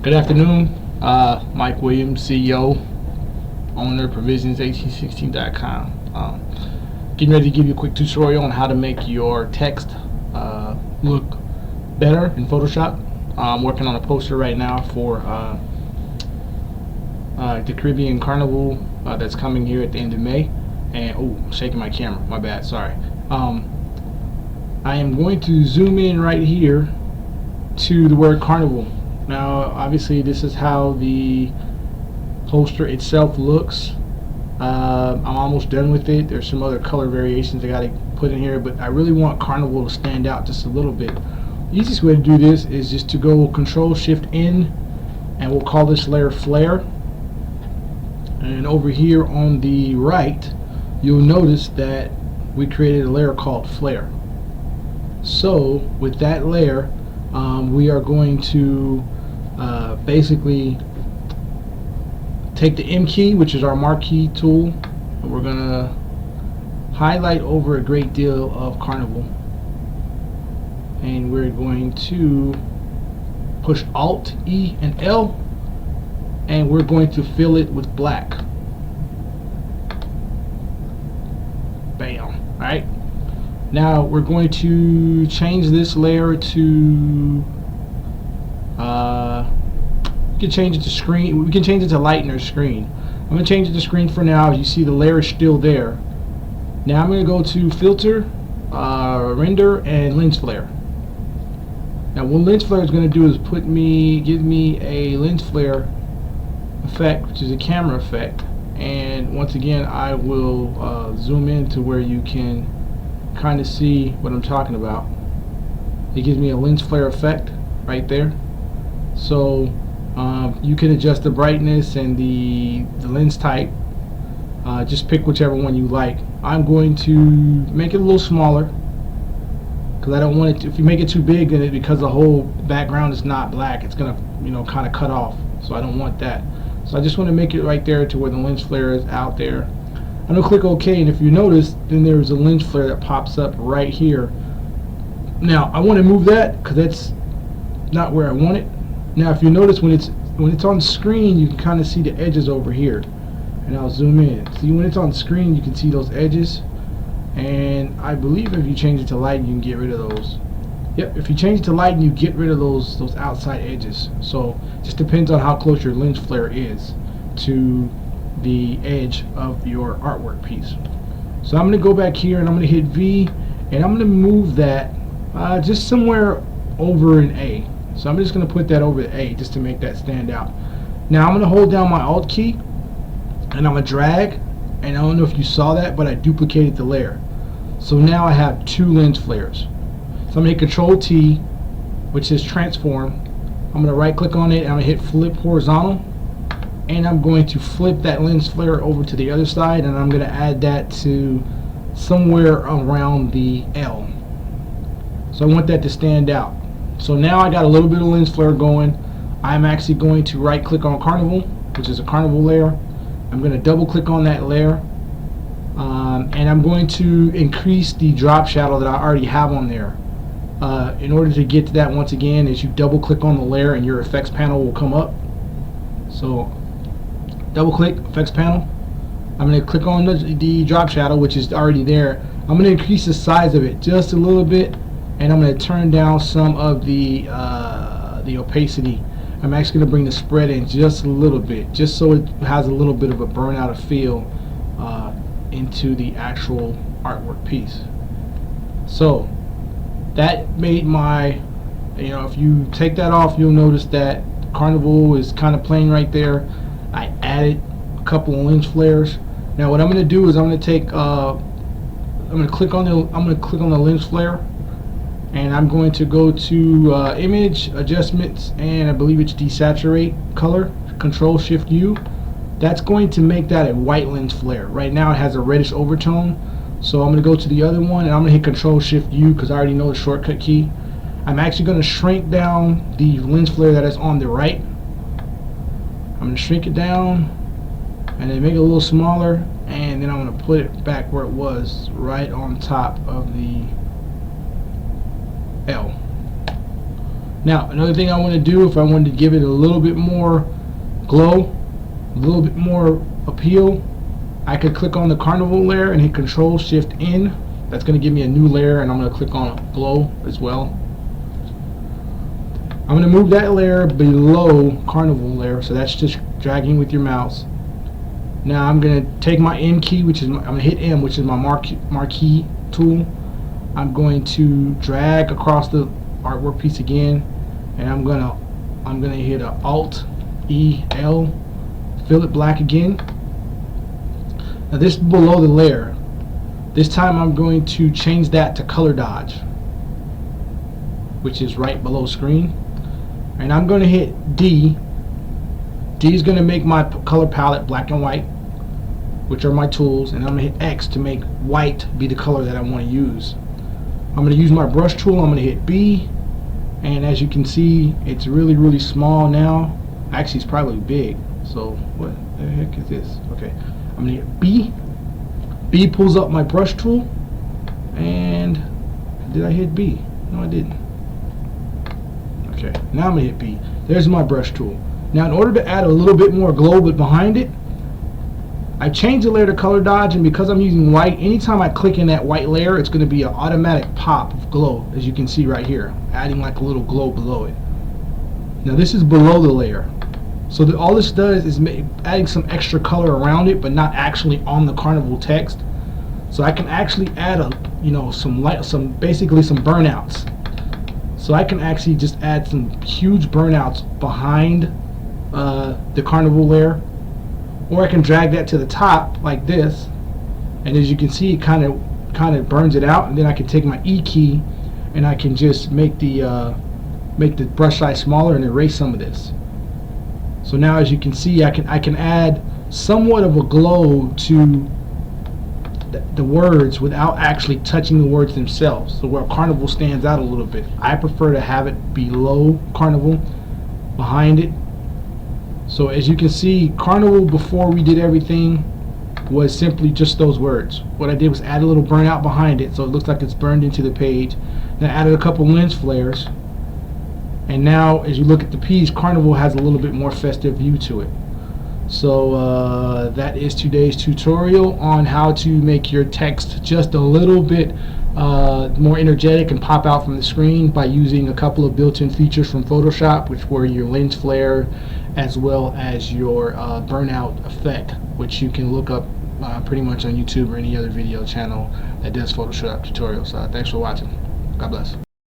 Good afternoon, Mike Williams, CEO, owner, provisions1816.com. Getting ready to give you a quick tutorial on how to make your text look better in Photoshop. I'm working on a poster right now for the Caribbean Carnival that's coming here at the end of May. And I'm shaking my camera, my bad, sorry. I am going to zoom in right here to the word carnival. Now obviously this is how the poster itself looks. I'm almost done with it. There's some other color variations I got to put in here, but I really want carnival to stand out just a little bit. The easiest way to do this is just to go Control Shift N, and we'll call this layer flare. And over here on the right you'll notice that we created a layer called flare. So with that layer we are going to basically take the M key, which is our marquee tool, and we're gonna highlight over a great deal of carnival, and we're going to push Alt, E, and L, and we're going to fill it with black. Bam. Alright, now we're going to change this layer to we can change it to screen. We can change it to lighten or screen. I'm going to change it to screen for now. As you see, the layer is still there. Now I'm going to go to filter, render, and lens flare. Now what lens flare is going to do is give me a lens flare effect, which is a camera effect. And once again, I will zoom in to where you can kind of see what I'm talking about. It gives me a lens flare effect right there. So you can adjust the brightness and the lens type. Just pick whichever one you like. I'm going to make it a little smaller because I don't want it to, if you make it too big, then because the whole background is not black, it's gonna kind of cut off. So I don't want that. So I just want to make it right there to where the lens flare is out there. I'm gonna click OK, and if you notice, then there's a lens flare that pops up right here. Now I want to move that because that's not where I want it. Now if you notice, when it's on screen, you can kind of see the edges over here, and I'll zoom in. See, when it's on screen you can see those edges, and I believe if you change it to light you can get rid of those. Yep, if you change it to light you get rid of those outside edges. So it just depends on how close your lens flare is to the edge of your artwork piece. So I'm going to go back here and I'm going to hit V, and I'm going to move that just somewhere over an A. So I'm just going to put that over the A just to make that stand out. Now I'm going to hold down my Alt key and I'm going to drag, and I don't know if you saw that, but I duplicated the layer. So now I have two lens flares. So I'm going to hit Control T, which says transform. I'm going to right click on it and I'm going to hit flip horizontal, and I'm going to flip that lens flare over to the other side, and I'm going to add that to somewhere around the L. So I want that to stand out. So now I got a little bit of lens flare going. I'm actually going to right click on Carnival, which is a Carnival layer. I'm going to double click on that layer, and I'm going to increase the drop shadow that I already have on there. In order to get to that, once again, is you double click on the layer and your effects panel will come up. So double click effects panel. I'm going to click on the drop shadow, which is already there. I'm going to increase the size of it just a little bit, and I'm going to turn down some of the opacity. I'm actually going to bring the spread in just a little bit, just so it has a little bit of a burnout of feel into the actual artwork piece. So that made my, if you take that off, you'll notice that Carnival is kind of plain right there. I added a couple of lens flares. Now what I'm going to do is I'm going to take, I'm going to click on the lens flare, and I'm going to go to image adjustments, and I believe it's desaturate color. Control Shift U. That's going to make that a white lens flare. Right now it has a reddish overtone, so I'm going to go to the other one and I'm going to hit Control Shift U because I already know the shortcut key. I'm actually going to shrink down the lens flare that is on the right. I'm going to shrink it down and then make it a little smaller, and then I'm going to put it back where it was, right on top of the L. Now another thing I want to do, if I wanted to give it a little bit more glow, a little bit more appeal, I could click on the carnival layer and hit Control Shift N. That's going to give me a new layer, and I'm going to click on glow as well. I'm going to move that layer below carnival layer, so that's just dragging with your mouse. Now I'm going to take my M key, which is I'm going to hit M, which is my marquee tool. I'm going to drag across the artwork piece again, and I'm gonna hit a Alt E L, fill it black again. Now this is below the layer. This time I'm going to change that to color dodge, which is right below screen, and I'm going to hit D. D is going to make my color palette black and white, which are my tools, and I'm going to hit X to make white be the color that I want to use. I'm going to use my brush tool. I'm going to hit B, and as you can see, it's really small now. Actually, it's probably big. So what the heck is this? Okay, I'm going to hit B. B pulls up my brush tool, and did I hit B? No, I didn't. Okay, now I'm going to hit B. There's my brush tool. Now in order to add a little bit more glow but behind it, I changed the layer to color dodge, and because I'm using white, anytime I click in that white layer, it's going to be an automatic pop of glow, as you can see right here, adding like a little glow below it. Now this is below the layer, so that all this does is adding some extra color around it, but not actually on the carnival text. So I can actually add basically some burnouts. So I can actually just add some huge burnouts behind the carnival layer. Or I can drag that to the top like this, and as you can see, it kind of burns it out. And then I can take my E key, and I can just make the brush size smaller and erase some of this. So now, as you can see, I can add somewhat of a glow to the words without actually touching the words themselves. So where carnival stands out a little bit, I prefer to have it below carnival, behind it. So as you can see, carnival before we did everything was simply just those words. What I did was add a little burnout behind it, so it looks like it's burned into the page. Then I added a couple lens flares, and now as you look at the piece, carnival has a little bit more festive view to it. So that is today's tutorial on how to make your text just a little bit more energetic and pop out from the screen by using a couple of built-in features from Photoshop, which were your lens flare as well as your burnout effect, which you can look up pretty much on YouTube or any other video channel that does Photoshop tutorials. Thanks for watching. God bless.